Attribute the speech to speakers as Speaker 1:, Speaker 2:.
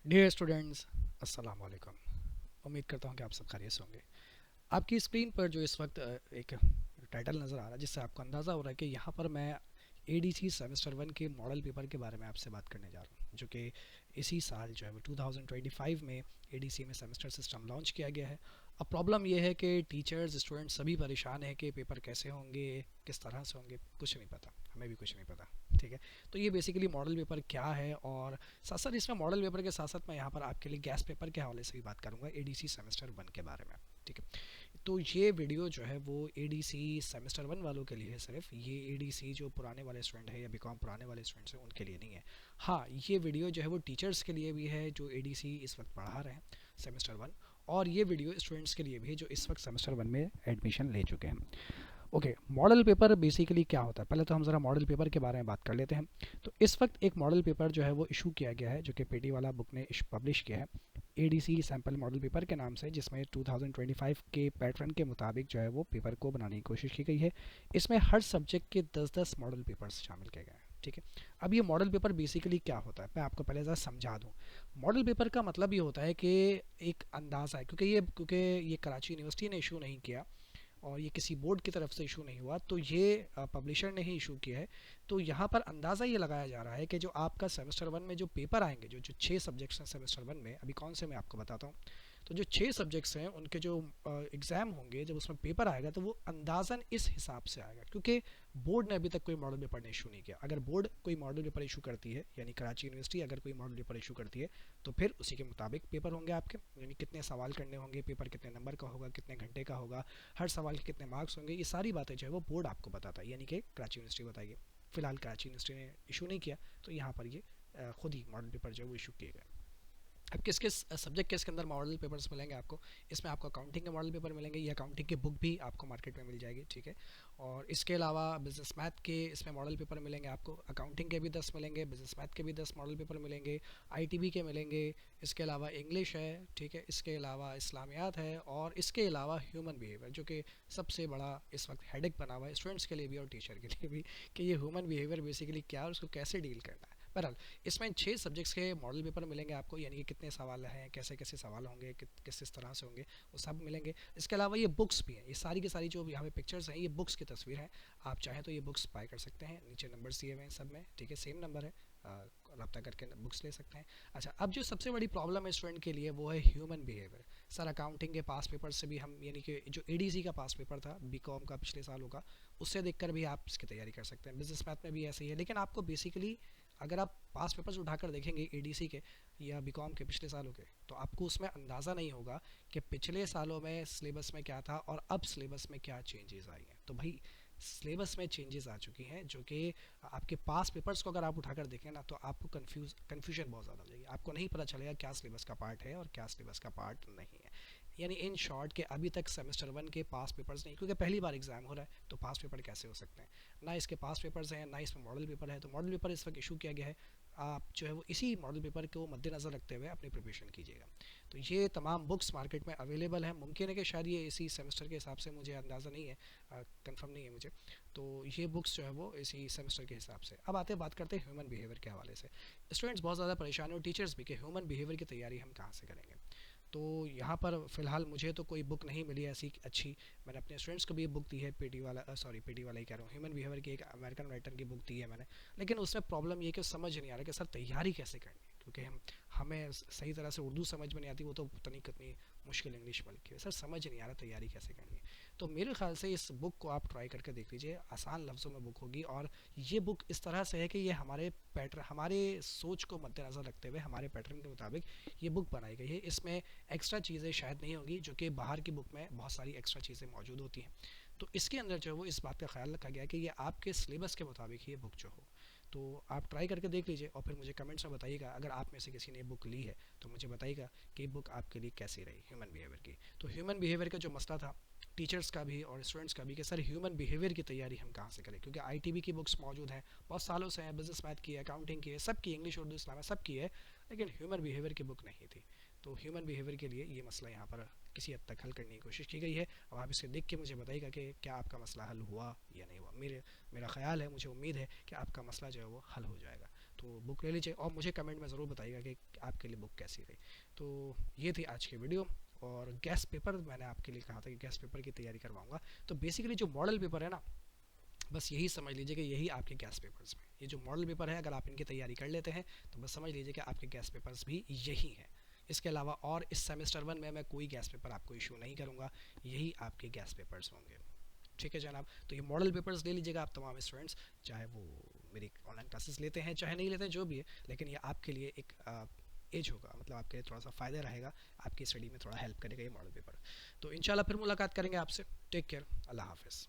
Speaker 1: Dear students, अस्सलाम वालेकुम। उम्मीद करता हूँ कि आप सब खैरियत से होंगे। आपकी स्क्रीन पर जो इस वक्त एक टाइटल नज़र आ रहा है, जिससे आपको अंदाज़ा हो रहा है कि यहाँ पर मैं एडीसी सेमेस्टर वन के मॉडल पेपर के बारे में आपसे बात करने जा रहा हूँ, जो कि इसी साल जो है वो 2025 में एडीसी में सेमेस्टर सिस्टम लॉन्च किया गया है। अब प्रॉब्लम यह है कि टीचर्स स्टूडेंट्स सभी परेशान हैं कि पेपर कैसे होंगे, किस तरह से होंगे, कुछ नहीं पता, हमें भी कुछ नहीं पता। ठीक है, तो ये बेसिकली मॉडल पेपर क्या है, और साथ साथ इसमें मॉडल पेपर के साथ साथ मैं यहाँ पर आपके लिए गैस पेपर के हवाले से भी बात करूँगा एडीसी सेमेस्टर वन के बारे में। ठीक है, तो ये वीडियो जो है वो एडीसी सेमेस्टर वन वालों के लिए है सिर्फ। ये एडीसी जो पुराने वाले स्टूडेंट है या बीकॉम पुराने वाले स्टूडेंट्स हैं उनके लिए नहीं है। हाँ, ये वीडियो जो है वो टीचर्स के लिए भी है जो एडीसी इस वक्त पढ़ा रहे हैं सेमेस्टर वन, और ये वीडियो स्टूडेंट्स के लिए भी है जो इस वक्त सेमेस्टर वन में एडमिशन ले चुके हैं। ओके, मॉडल पेपर बेसिकली क्या होता है, पहले तो हम ज़रा मॉडल पेपर के बारे में बात कर लेते हैं। तो इस वक्त एक मॉडल पेपर जो है वो इशू किया गया है, जो कि पेटी वाला बुक ने पब्लिश किया है एडीसी सैम्पल मॉडल पेपर के नाम से, जिसमें 2025 के पैटर्न के मुताबिक जो है वो पेपर को बनाने की कोशिश की गई है। इसमें हर सब्जेक्ट के 10-10 मॉडल पेपर्स शामिल किए गए हैं। ठीक है, अब ये मॉडल पेपर बेसिकली क्या होता है मैं आपको पहले ज़रा समझा दूँ। मॉडल पेपर का मतलब ये होता है कि एक अंदाज़ा है, क्योंकि ये कराची यूनिवर्सिटी ने इशू नहीं किया और ये किसी बोर्ड की तरफ से इशू नहीं हुआ, तो ये पब्लिशर ने ही इशू किया है। तो यहाँ पर अंदाज़ा ये लगाया जा रहा है कि जो आपका सेमेस्टर वन में जो पेपर आएंगे, जो जो 6 सब्जेक्ट्स हैं सेमेस्टर वन में, अभी कौन से मैं आपको बताता हूँ। तो जो 6 सब्जेक्ट्स हैं उनके जो एग्ज़ाम होंगे, जब उसमें पेपर आएगा तो वो अंदाज़न इस हिसाब से आएगा, क्योंकि बोर्ड ने अभी तक कोई मॉडल पेपर ने इशू नहीं किया। अगर बोर्ड कोई मॉडल पेपर इशू करती है, यानी कराची यूनिवर्सिटी अगर कोई मॉडल पेपर इशू करती है, तो फिर उसी के मुताबिक पेपर होंगे आपके, यानी कितने सवाल करने होंगे, पेपर कितने नंबर का होगा, कितने घंटे का होगा, हर सवाल के कितने मार्क्स होंगे, ये सारी बातें जो है वो बोर्ड आपको बताता है, यानी कि कराची यूनिवर्सिटी बताएगी। फिलहाल कराची यूनिवर्सिटी ने इशू नहीं किया, तो यहाँ पर ये खुद ही मॉडल पेपर जो है वो इशू किए गए। अब किस किस सब्जेक्ट के इसके अंदर मॉडल पेपर्स मिलेंगे आपको, इसमें आपको अकाउंटिंग के मॉडल पेपर मिलेंगे, ये अकाउंटिंग की बुक भी आपको मार्केट में मिल जाएगी। ठीक है, और इसके अलावा बिजनेस मैथ के इसमें मॉडल पेपर मिलेंगे आपको, अकाउंटिंग के भी 10 मिलेंगे, बिजनेस मैथ के भी 10 मॉडल पेपर मिलेंगे, आईटीबी के मिलेंगे। इसके अलावा इंग्लिश है, ठीक है, इसके अलावा इस्लामियात है, और इसके अलावा ह्यूमन बिहेवियर, जो कि सबसे बड़ा इस वक्त हेडेक बना हुआ है स्टूडेंट्स के लिए भी और टीचर के लिए भी, कि ये ह्यूमन बिहेवियर बेसिकली क्या है और उसको कैसे डील करना है। बहरहाल, इसमें 6 सब्जेक्ट्स के मॉडल पेपर मिलेंगे आपको, यानी कि कितने सवाल हैं, कैसे कैसे सवाल होंगे, किस किस तरह से होंगे, वो सब मिलेंगे। इसके अलावा ये बुक्स भी हैं, ये सारी की सारी जो यहाँ पे पिक्चर्स हैं ये बुक्स की तस्वीर है। आप चाहें तो ये बुक्स बाय कर सकते हैं, नीचे नंबर दिए हुए हैं सब में, ठीक है, सेम नंबर है, रब्ता करके बुक्स ले सकते हैं। अच्छा, अब जो सबसे बड़ी प्रॉब्लम है स्टूडेंट के लिए वो है ह्यूमन बिहेवियर। सर, अकाउंटिंग के पास पेपर से भी हम, यानी कि जो एडीसी का पास पेपर था बीकॉम का पिछले सालों का, उससे देखकर भी आप इसकी तैयारी कर सकते हैं। बिजनेस मैथ में भी ऐसे ही है, लेकिन आपको बेसिकली अगर आप पास पेपर्स उठाकर देखेंगे एडीसी के या बीकॉम के पिछले सालों के, तो आपको उसमें अंदाज़ा नहीं होगा कि पिछले सालों में सिलेबस में क्या था और अब सिलेबस में क्या चेंजेस आई हैं। तो भाई, सिलेबस में चेंजेस आ चुकी हैं, जो कि आपके पास पेपर्स को अगर आप उठाकर देखें ना, तो आपको कन्फ्यूजन बहुत ज़्यादा हो जाएगी, आपको नहीं पता चलेगा क्या सिलेबस का पार्ट है और क्या सिलेबस का पार्ट नहीं है। यानी इन शॉर्ट के अभी तक सेमेस्टर वन के पास पेपर्स नहीं, क्योंकि पहली बार एग्जाम हो रहा है, तो पास पेपर कैसे हो सकते हैं। ना इसके पास पेपर्स हैं, ना इसमें मॉडल पेपर है, तो मॉडल पेपर इस वक्त इशू किया गया है। आप जो है वो इसी मॉडल पेपर को मद्देनज़र रखते हुए अपनी प्रिपरेशन कीजिएगा। तो ये तमाम बुक्स मार्केट में अवेलेबल हैं, मुमकिन है कि शायद ये इसी सेमेस्टर के हिसाब से, मुझे अंदाज़ा नहीं है, कंफर्म नहीं है मुझे। तो ये बुक्स जो है वो इसी सेमेस्टर के हिसाब से। अब बात करते हैं ह्यूमन बिहेवियर के हवाले से। स्टूडेंट्स बहुत ज़्यादा परेशान हैं और टीचर्स भी, कि ह्यूमन बिहेवियर की तैयारी हम कहाँ से करेंगे। तो यहाँ पर फ़िलहाल मुझे तो कोई बुक नहीं मिली ऐसी अच्छी। मैंने अपने स्टूडेंट्स को भी बुक दी है, पीटी वाला, सॉरी पीटी वाला ही कह रहा हूँ, ह्यूमन बिहेवियर की एक अमेरिकन राइटर की बुक दी है मैंने। लेकिन उसमें प्रॉब्लम ये कि समझ नहीं आ रहा कि सर तैयारी कैसे करनी है, क्योंकि हमें सही तरह से उर्दू समझ में नहीं आती, वो तो पता नहीं कितनी मुश्किल इंग्लिश में लिखी है, सर समझ नहीं आ रहा तैयारी कैसे करनी है। तो मेरे ख्याल से इस बुक को आप ट्राई करके देख लीजिए, आसान लफ्ज़ों में बुक होगी, और ये बुक इस तरह से है कि ये हमारे पैटर्न, हमारे सोच को मद्देनज़र रखते हुए हमारे पैटर्न के मुताबिक ये बुक बनाई गई है। इसमें एक्स्ट्रा चीज़ें शायद नहीं होंगी, जो कि बाहर की बुक में बहुत सारी एक्स्ट्रा चीज़ें मौजूद होती हैं। तो इसके अंदर जो है वो इस बात का ख्याल रखा गया है कि ये आपके सिलेबस के मुताबिक ही ये बुक जो हो। तो आप ट्राई करके देख लीजिए और फिर मुझे कमेंट्स में बताइएगा, अगर आप में से किसी ने बुक ली है तो मुझे बताइएगा कि बुक आपके लिए कैसी रही ह्यूमन बिहेवियर की। तो ह्यूमन बिहेवियर का जो मसला था टीचर्स का भी और स्टूडेंट्स का भी, कि सर ह्यूमन बिहेवियर की तैयारी हम कहाँ से करें, क्योंकि आईटीबी की बुक्स मौजूद हैं, बहुत सालों से हैं, बिजनेस मैथ की है, अकाउंटिंग की है, सब की, इंग्लिश उर्दू इस्लाम सब की है, लेकिन ह्यूमन बिहेवियर की बुक नहीं थी। तो ह्यूमन बिहेवियर के लिए ये मसला यहाँ पर किसी हद तक हल करने की कोशिश की गई है। अब आप इसे देख के मुझे बताइएगा कि क्या आपका मसला हल हुआ या नहीं हुआ। मेरा ख्याल है, मुझे उम्मीद है कि आपका मसला जो है वो हल हो जाएगा। तो बुक ले लीजिए और मुझे कमेंट में ज़रूर बताइएगा कि आपके लिए बुक कैसी रही। तो ये थी आज की वीडियो। और गैस पेपर मैंने आपके लिए कहा था कि गैस पेपर की तैयारी करवाऊंगा। तो बेसिकली जो मॉडल पेपर है ना, बस यही समझ लीजिए कि यही आपके गैस पेपर्स में, ये जो मॉडल पेपर है, अगर आप इनकी तैयारी कर लेते हैं तो बस समझ लीजिए कि आपके गैस पेपर्स भी यही हैं। इसके अलावा और इस सेमेस्टर 1 में मैं कोई गैस पेपर आपको इशू नहीं करूँगा, यही आपके गैस पेपर्स होंगे। ठीक है जनाब, तो ये मॉडल पेपर्स ले लीजिएगा आप तमाम स्टूडेंट्स, चाहे वो मेरी ऑनलाइन क्लासेस लेते हैं चाहे नहीं लेते हैं, जो भी है, लेकिन ये आपके लिए एक एज होगा, मतलब आपके लिए थोड़ा सा फ़ायदा रहेगा, आपकी स्टडी में थोड़ा हेल्प करेगा ये मॉडल पेपर। तो इंशाल्लाह फिर मुलाकात करेंगे आपसे। टेक केयर, अल्लाह हाफिज़।